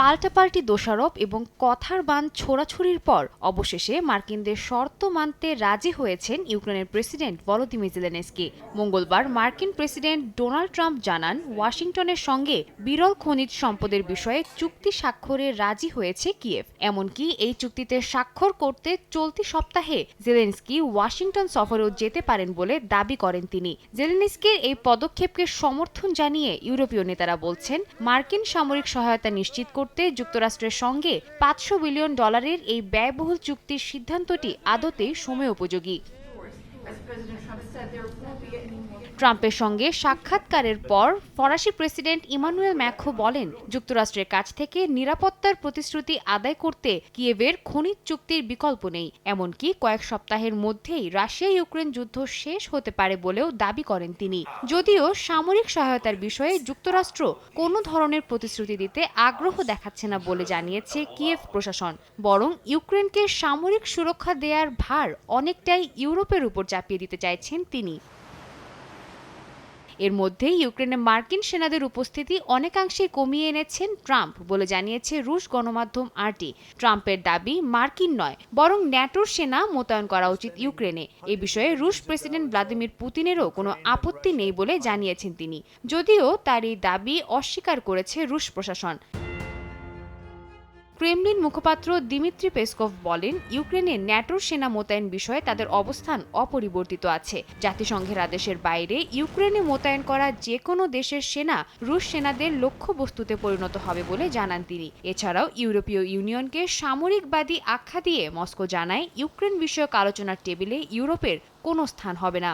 পাল্টাপাল্টি দোষারোপ এবং কথার বান ছোড়াছুড়ির পর অবশেষে মার্কিনদের শর্ত মানতে রাজি হয়েছেন ইউক্রেনের প্রেসিডেন্ট ভলোদিমির জেলেনস্কি। মঙ্গলবার মার্কিন প্রেসিডেন্ট ডোনাল্ড ট্রাম্প জানান, ওয়াশিংটনের সঙ্গে বিরল খনিজ সম্পদের বিষয়ে চুক্তি স্বাক্ষরে রাজি হয়েছে কিয়েভ। এমনকি এই চুক্তিতে স্বাক্ষর করতে চলতি সপ্তাহে জেলেনস্কি ওয়াশিংটন সফরেও যেতে পারেন বলে দাবি করেন তিনি। জেলেনস্কির এই পদক্ষেপকে সমর্থন জানিয়ে ইউরোপীয় নেতারা বলছেন, মার্কিন সামরিক সহায়তা নিশ্চিত করতে যুক্তরাষ্ট্রের সঙ্গে $500 বিলিয়ন এই ব্যয়বহুল চুক্তির সিদ্ধান্তটি আদতেই সময়োপযোগী। ট্রাম্পের সঙ্গে সাক্ষাৎকারের পর ফরাসি প্রেসিডেন্ট ইমানুয়েল ম্যাক্রো বলেন, যুক্তরাষ্ট্রের কাছ থেকে নিরাপত্তার প্রতিশ্রুতি আদায় করতে কিয়েভের খনিজ চুক্তির বিকল্প নেই। এমনকি কয়েক সপ্তাহের মধ্যেই রাশিয়া ইউক্রেন যুদ্ধ শেষ হতে পারে বলেও দাবি করেন তিনি। যদিও সামরিক সহায়তার বিষয়ে যুক্তরাষ্ট্র কোনো ধরনের প্রতিশ্রুতি দিতে আগ্রহ দেখাচ্ছে না বলে জানিয়েছে কিয়েভ প্রশাসন, বরং ইউক্রেনকে সামরিক সুরক্ষা দেওয়ার ভার অনেকটাই ইউরোপের উপর চাপিয়ে দিতে চাইছেন তিনি। এর মধ্যে ইউক্রেনে মার্কিন সেনাদের উপস্থিতি অনেকাংশে কমিয়ে এনেছেন ট্রাম্প বলে জানিয়েছে রুশ গণমাধ্যম আরটি। ট্রাম্পের দাবি, মার্কিন নয় বরং ন্যাটোর সেনা মোতায়েন করা উচিত ইউক্রেনে। এ বিষয়ে রুশ প্রেসিডেন্ট ভ্লাদিমির পুতিনেরও কোনো আপত্তি নেই বলে জানিয়েছেন তিনি, যদিও তার এই দাবি অস্বীকার করেছে রুশ প্রশাসন। ক্রেমলিন মুখপাত্র দিমিত্রি পেসকভ বলেন, ইউক্রেনে ন্যাটোর সেনা মোতায়েন বিষয়ে তাদের অবস্থান অপরিবর্তিত আছে। জাতিসংঘের আদেশের বাইরে ইউক্রেনে মোতায়েন করা যে কোনো দেশের সেনা রুশ সেনাদের লক্ষ্যবস্তুতে পরিণত হবে বলে জানান তিনি। এছাড়াও ইউরোপীয় ইউনিয়নকে সামরিকবাদী আখ্যা দিয়ে মস্কো জানায়, ইউক্রেন বিষয়ক আলোচনার টেবিলে ইউরোপের কোনো স্থান হবে না।